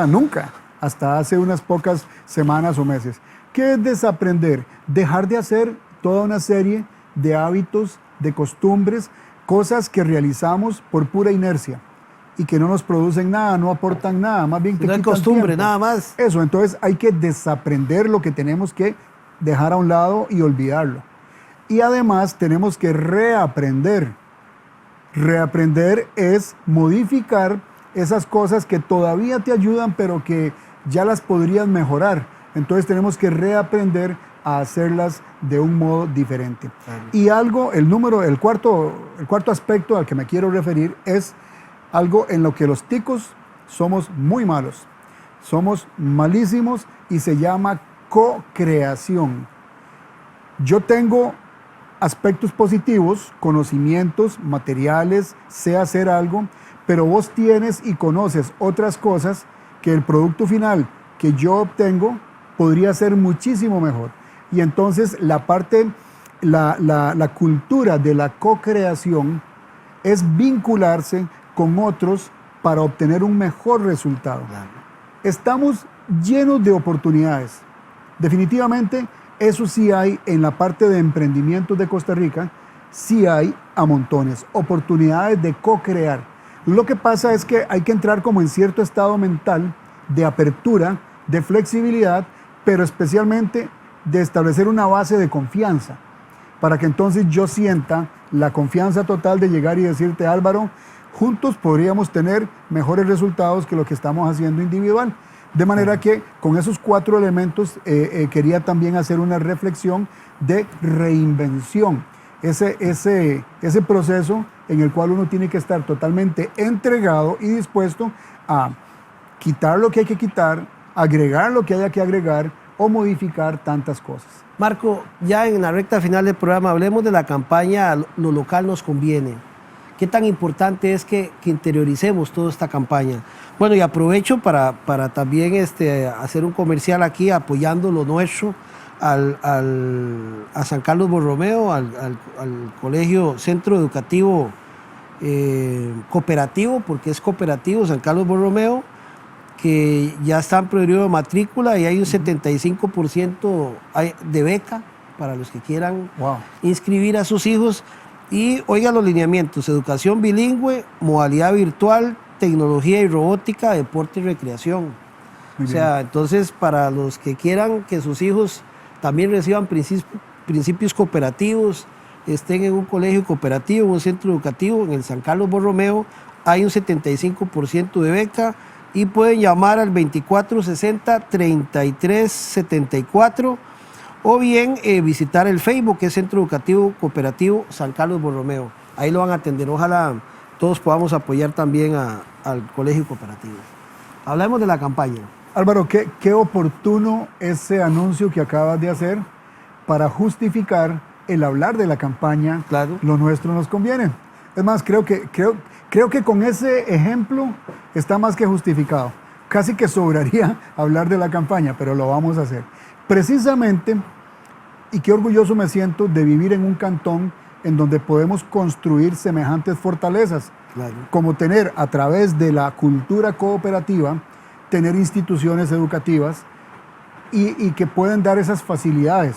nunca, hasta hace unas pocas semanas o meses. ¿Qué es desaprender? Dejar de hacer toda una serie de hábitos, de costumbres, cosas que realizamos por pura inercia y que no nos producen nada, no aportan nada, más bien te no hay quitan costumbre, tiempo. nada más. Eso, entonces hay que desaprender lo que tenemos que dejar a un lado y olvidarlo. Y además tenemos que reaprender. Reaprender es modificar esas cosas que todavía te ayudan, pero que ya las podrías mejorar. Entonces tenemos que reaprender a hacerlas de un modo diferente. Y el cuarto aspecto al que me quiero referir es algo en lo que los ticos somos muy malos. Somos malísimos y se llama co-creación. Yo tengo aspectos positivos, conocimientos, materiales, sé hacer algo, pero vos tienes y conoces otras cosas que el producto final que yo obtengo podría ser muchísimo mejor. Y entonces la cultura de la co-creación es vincularse con otros para obtener un mejor resultado. Claro. Estamos llenos de oportunidades. Definitivamente, eso sí hay en la parte de emprendimientos de Costa Rica, sí hay a montones, oportunidades de co-crear. Lo que pasa es que hay que entrar como en cierto estado mental de apertura, de flexibilidad, pero especialmente de establecer una base de confianza, para que entonces yo sienta la confianza total de llegar y decirte, Álvaro, juntos podríamos tener mejores resultados que lo que estamos haciendo individual. De manera que con esos 4 elementos quería también hacer una reflexión de reinvención. Ese proceso en el cual uno tiene que estar totalmente entregado y dispuesto a quitar lo que hay que quitar, agregar lo que haya que agregar o modificar tantas cosas. Marco, ya en la recta final del programa, hablemos de la campaña Lo local nos conviene. ¿Qué tan importante es que interioricemos toda esta campaña? Bueno, y aprovecho para también hacer un comercial aquí apoyando lo nuestro a San Carlos Borromeo, al Colegio Centro Educativo Cooperativo, porque es cooperativo San Carlos Borromeo, que ya está en periodo de matrícula y hay un 75% de beca para los que quieran inscribir a sus hijos. Y oiga los lineamientos: educación bilingüe, modalidad virtual, tecnología y robótica, deporte y recreación. O sea, entonces para los que quieran que sus hijos también reciban principios cooperativos, estén en un colegio cooperativo, en un centro educativo, en el San Carlos Borromeo, hay un 75% de beca y pueden llamar al 2460-3374 o bien visitar el Facebook, que es Centro Educativo Cooperativo San Carlos Borromeo. Ahí lo van a atender. Ojalá todos podamos apoyar también al colegio cooperativo. Hablemos de la campaña. Álvaro, qué oportuno ese anuncio que acabas de hacer para justificar el hablar de la campaña. Claro. Lo nuestro nos conviene. Es más, creo que con ese ejemplo está más que justificado. Casi que sobraría hablar de la campaña, pero lo vamos a hacer. Precisamente, y qué orgulloso me siento de vivir en un cantón en donde podemos construir semejantes fortalezas, claro, como tener a través de la cultura cooperativa, tener instituciones educativas y que pueden dar esas facilidades.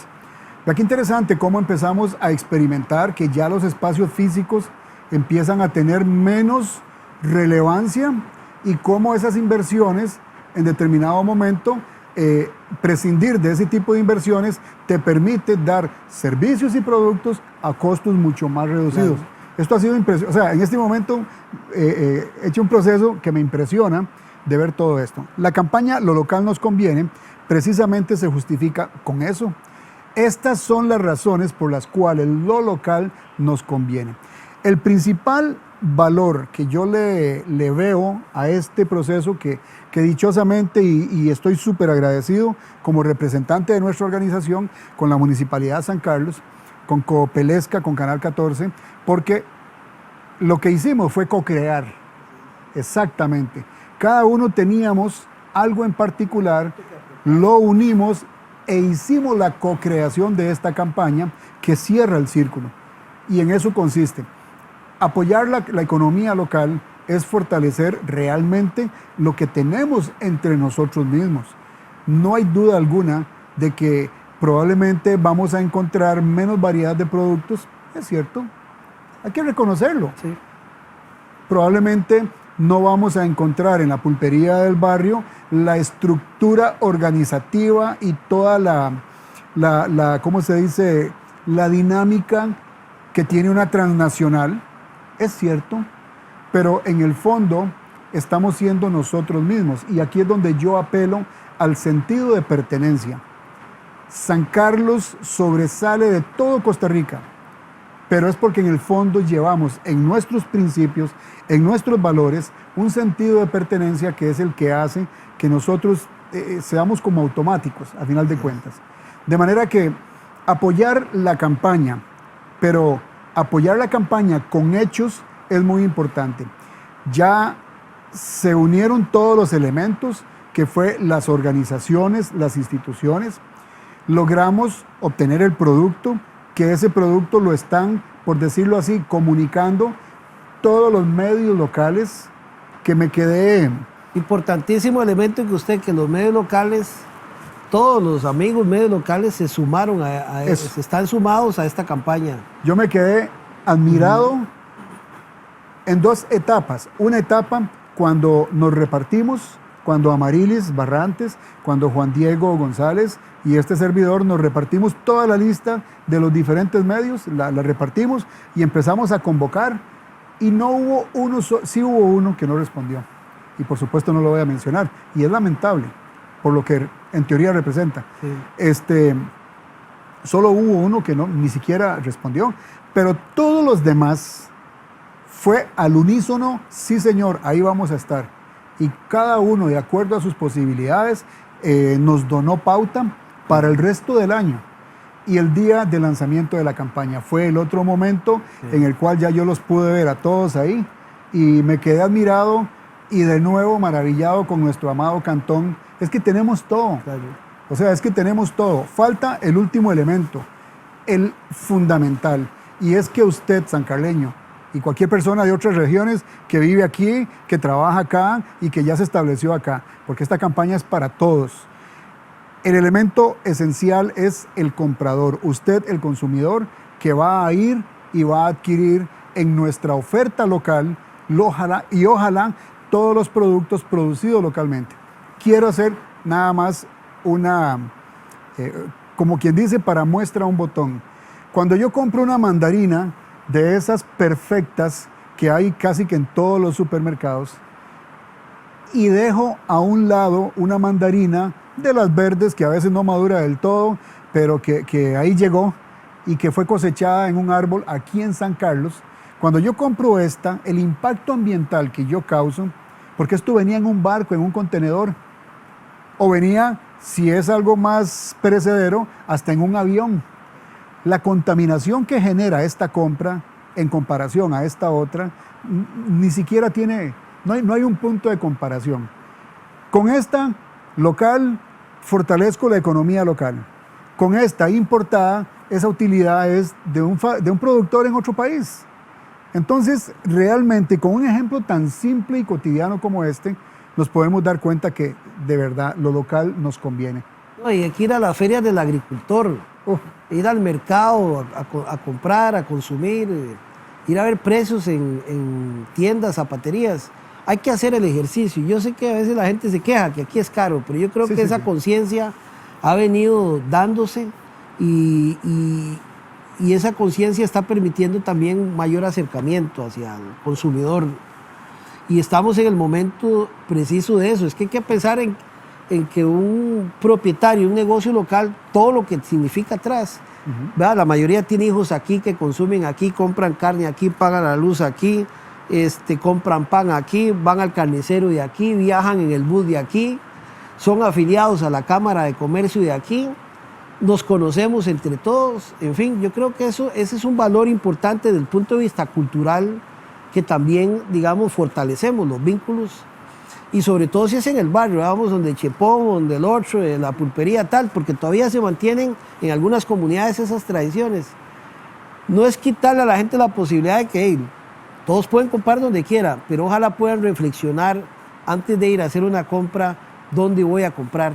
Vea qué interesante cómo empezamos a experimentar que ya los espacios físicos empiezan a tener menos relevancia y cómo esas inversiones en determinado momento prescindir de ese tipo de inversiones te permite dar servicios y productos a costos mucho más reducidos. Claro. Esto ha sido impresionante. O sea, en este momento he hecho un proceso que me impresiona de ver todo esto. La campaña Lo Local Nos Conviene precisamente se justifica con eso. Estas son las razones por las cuales lo local nos conviene. El principal valor que yo le veo a este proceso que dichosamente, y estoy súper agradecido como representante de nuestra organización con la Municipalidad de San Carlos, con Coopelesca, con Canal 14, porque lo que hicimos fue co-crear, exactamente. Cada uno teníamos algo en particular, lo unimos e hicimos la co-creación de esta campaña que cierra el círculo. Y en eso consiste. Apoyar la economía local es fortalecer realmente lo que tenemos entre nosotros mismos. No hay duda alguna de que probablemente vamos a encontrar menos variedad de productos, es cierto, hay que reconocerlo. Sí. Probablemente no vamos a encontrar en la pulpería del barrio la estructura organizativa y toda ¿cómo se dice?, la dinámica que tiene una transnacional, es cierto, pero en el fondo estamos siendo nosotros mismos. Y aquí es donde yo apelo al sentido de pertenencia. San Carlos sobresale de todo Costa Rica, pero es porque en el fondo llevamos en nuestros principios, en nuestros valores, un sentido de pertenencia que es el que hace que nosotros seamos como automáticos, a final de cuentas. De manera que apoyar la campaña, pero apoyar la campaña con hechos es muy importante. Ya se unieron todos los elementos, que fue las organizaciones, las instituciones. Logramos obtener el producto, que ese producto lo están, por decirlo así, comunicando todos los medios locales, que me quedé... Importantísimo elemento que los medios locales, todos los amigos medios locales se sumaron se están sumados a esta campaña. Yo me quedé admirado en dos etapas. Una etapa cuando nos repartimos, cuando Amarilis Barrantes, cuando Juan Diego González y este servidor nos repartimos toda la lista de los diferentes medios, la repartimos y empezamos a convocar, y no hubo uno, sí hubo uno que no respondió, y por supuesto no lo voy a mencionar, y es lamentable por lo que en teoría representa. Sí. Solo hubo uno que ni siquiera respondió, pero todos los demás fue al unísono: sí señor, ahí vamos a estar. Y cada uno, de acuerdo a sus posibilidades, nos donó pauta para el resto del año. Y el día de lanzamiento de la campaña fue el otro momento en el cual ya yo los pude ver a todos ahí, y me quedé admirado y de nuevo maravillado con nuestro amado cantón. Es que tenemos todo. Claro. O sea, es que tenemos todo. Falta el último elemento, el fundamental, y es que usted, sancarleño, y cualquier persona de otras regiones que vive aquí, que trabaja acá y que ya se estableció acá, porque esta campaña es para todos. El elemento esencial es el comprador, usted, el consumidor, que va a ir y va a adquirir en nuestra oferta local, ojalá todos los productos producidos localmente. Quiero hacer nada más como quien dice, para muestra un botón. Cuando yo compro una mandarina de esas perfectas que hay casi que en todos los supermercados, y dejo a un lado una mandarina de las verdes que a veces no madura del todo, pero que ahí llegó y que fue cosechada en un árbol aquí en San Carlos, cuando yo compro esta, el impacto ambiental que yo causo, porque esto venía en un barco, en un contenedor, o venía, si es algo más perecedero, hasta en un avión. La contaminación que genera esta compra en comparación a esta otra, ni siquiera no hay un punto de comparación. Con esta local, fortalezco la economía local. Con esta importada, esa utilidad es de un productor en otro país. Entonces, realmente, con un ejemplo tan simple y cotidiano como este, nos podemos dar cuenta que, de verdad, lo local nos conviene. No, y hay que ir a las ferias del agricultor, ir al mercado a comprar, a consumir, ir a ver precios en tiendas, zapaterías. Hay que hacer el ejercicio. Yo sé que a veces la gente se queja que aquí es caro, pero yo creo que esa conciencia ha venido dándose y esa conciencia está permitiendo también mayor acercamiento hacia el consumidor. Y estamos en el momento preciso de eso. Es que hay que pensar en que un propietario, un negocio local, todo lo que significa atrás. ¿Verdad? La mayoría tiene hijos aquí que consumen aquí, compran carne aquí, pagan la luz aquí, compran pan aquí, van al carnicero de aquí, viajan en el bus de aquí, son afiliados a la Cámara de Comercio de aquí, nos conocemos entre todos. En fin, yo creo que ese es un valor importante desde el punto de vista cultural, que también, digamos, fortalecemos los vínculos, y sobre todo si es en el barrio, vamos donde Chepón, donde el otro, la pulpería, tal, porque todavía se mantienen en algunas comunidades esas tradiciones. No es quitarle a la gente la posibilidad de que todos pueden comprar donde quiera, pero ojalá puedan reflexionar antes de ir a hacer una compra, ¿dónde voy a comprar?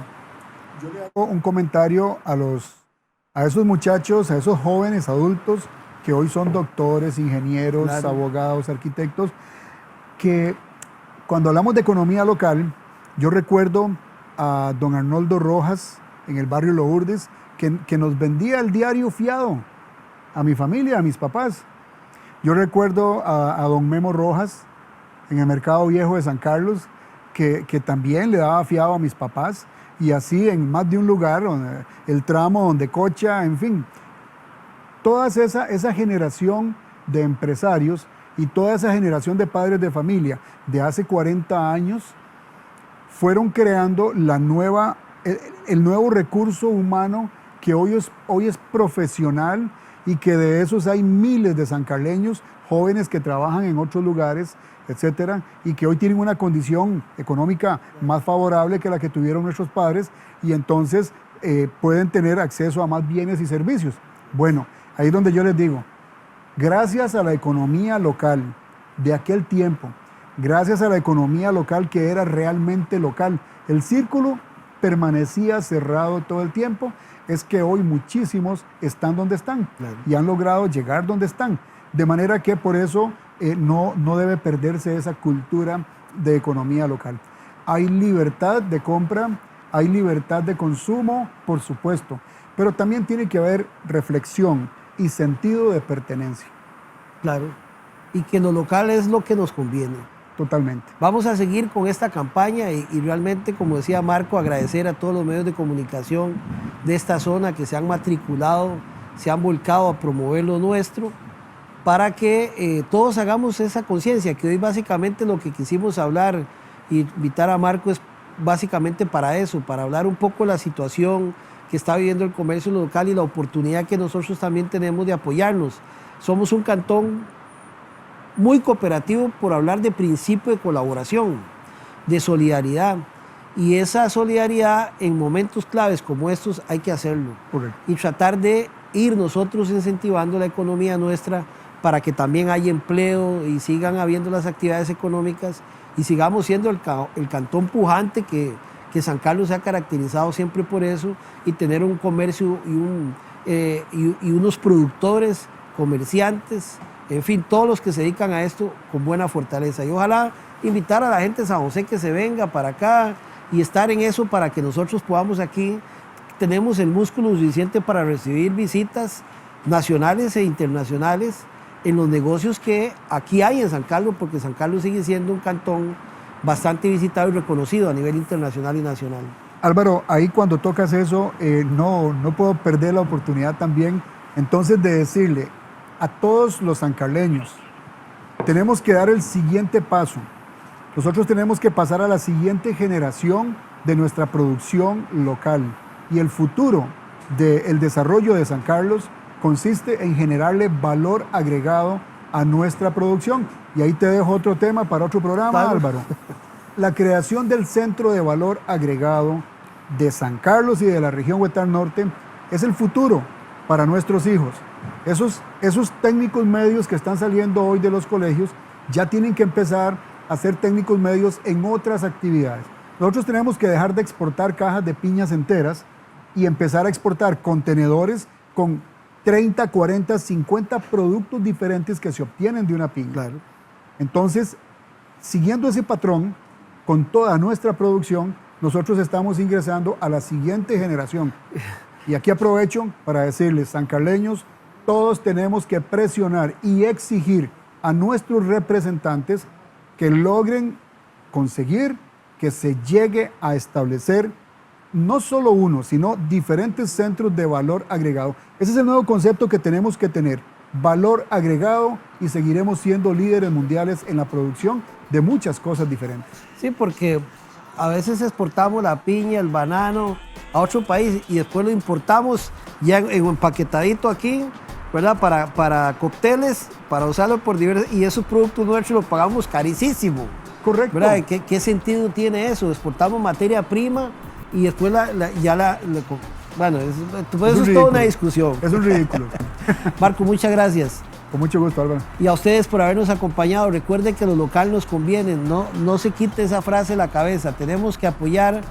Yo le hago un comentario a esos muchachos, a esos jóvenes adultos que hoy son doctores, ingenieros, claro, abogados, arquitectos, que cuando hablamos de economía local, yo recuerdo a don Arnoldo Rojas en el barrio Lourdes, que nos vendía el diario fiado a mi familia, a mis papás. Yo recuerdo a don Memo Rojas en el Mercado Viejo de San Carlos, que también le daba fiado a mis papás, y así en más de un lugar, el tramo donde Cocha, en fin. Toda esa generación de empresarios y toda esa generación de padres de familia de hace 40 años fueron creando el nuevo recurso humano que hoy es profesional, y que de esos hay miles de sancarleños jóvenes que trabajan en otros lugares, etcétera, y que hoy tienen una condición económica más favorable que la que tuvieron nuestros padres, y entonces pueden tener acceso a más bienes y servicios. Bueno, ahí es donde yo les digo, gracias a la economía local de aquel tiempo, gracias a la economía local que era realmente local, el círculo permanecía cerrado todo el tiempo, es que hoy muchísimos están donde están, claro, y han logrado llegar donde están. De manera que por eso no debe perderse esa cultura de economía local. Hay libertad de compra, hay libertad de consumo, por supuesto, pero también tiene que haber reflexión y sentido de pertenencia. Claro, y que lo local es lo que nos conviene. Totalmente. Vamos a seguir con esta campaña y realmente, como decía Marco, agradecer a todos los medios de comunicación de esta zona que se han matriculado, se han volcado a promover lo nuestro, para que todos hagamos esa conciencia, que hoy básicamente lo que quisimos hablar y invitar a Marco es básicamente para eso, para hablar un poco de la situación que está viviendo el comercio local y la oportunidad que nosotros también tenemos de apoyarnos. Somos un cantón muy cooperativo por hablar de principio de colaboración, de solidaridad, y esa solidaridad en momentos claves como estos hay que hacerlo. Correcto. Y tratar de ir nosotros incentivando la economía nuestra para que también haya empleo y sigan habiendo las actividades económicas y sigamos siendo el cantón pujante que San Carlos se ha caracterizado siempre por eso, y tener un comercio y unos productores, comerciantes, en fin, todos los que se dedican a esto con buena fortaleza. Y ojalá invitar a la gente de San José que se venga para acá y estar en eso para que nosotros podamos aquí, tenemos el músculo suficiente para recibir visitas nacionales e internacionales en los negocios que aquí hay en San Carlos, porque San Carlos sigue siendo un cantón bastante visitado y reconocido a nivel internacional y nacional. Álvaro, ahí cuando tocas eso, no puedo perder la oportunidad también entonces de decirle a todos los sancarleños, tenemos que dar el siguiente paso. Nosotros tenemos que pasar a la siguiente generación de nuestra producción local, y el futuro del desarrollo de San Carlos consiste en generarle valor agregado a nuestra producción. Y ahí te dejo otro tema para otro programa, claro, Álvaro. La creación del Centro de Valor Agregado de San Carlos y de la región Huetar Norte es el futuro para nuestros hijos. Esos técnicos medios que están saliendo hoy de los colegios ya tienen que empezar a ser técnicos medios en otras actividades. Nosotros tenemos que dejar de exportar cajas de piñas enteras y empezar a exportar contenedores con 30, 40, 50 productos diferentes que se obtienen de una piña. Claro. Entonces, siguiendo ese patrón, con toda nuestra producción, nosotros estamos ingresando a la siguiente generación. Y aquí aprovecho para decirles, sancarleños, todos tenemos que presionar y exigir a nuestros representantes que logren conseguir que se llegue a establecer no solo uno, sino diferentes centros de valor agregado. Ese es el nuevo concepto que tenemos que tener, valor agregado, y seguiremos siendo líderes mundiales en la producción de muchas cosas diferentes. Sí, porque a veces exportamos la piña, el banano a otro país y después lo importamos ya empaquetadito aquí, ¿verdad? Para cócteles, para usarlo por diversos, y esos productos nuestros los pagamos carísimo. Correcto. ¿Verdad? ¿Qué sentido tiene eso? Exportamos materia prima y después bueno, eso es toda una discusión. Es un ridículo. Marco, muchas gracias. Con mucho gusto, Álvaro. Y a ustedes por habernos acompañado. Recuerden que lo local nos conviene, no se quite esa frase de la cabeza. Tenemos que apoyar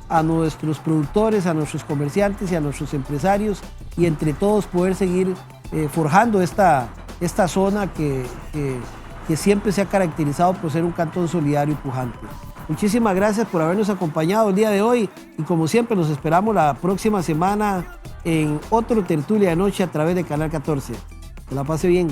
a nuestros productores, a nuestros comerciantes y a nuestros empresarios, y entre todos poder seguir forjando esta zona que siempre se ha caracterizado por ser un cantón solidario y pujante. Muchísimas gracias por habernos acompañado el día de hoy, y como siempre los esperamos la próxima semana en otro Tertulia de Noche a través de Canal 14. Que la pase bien.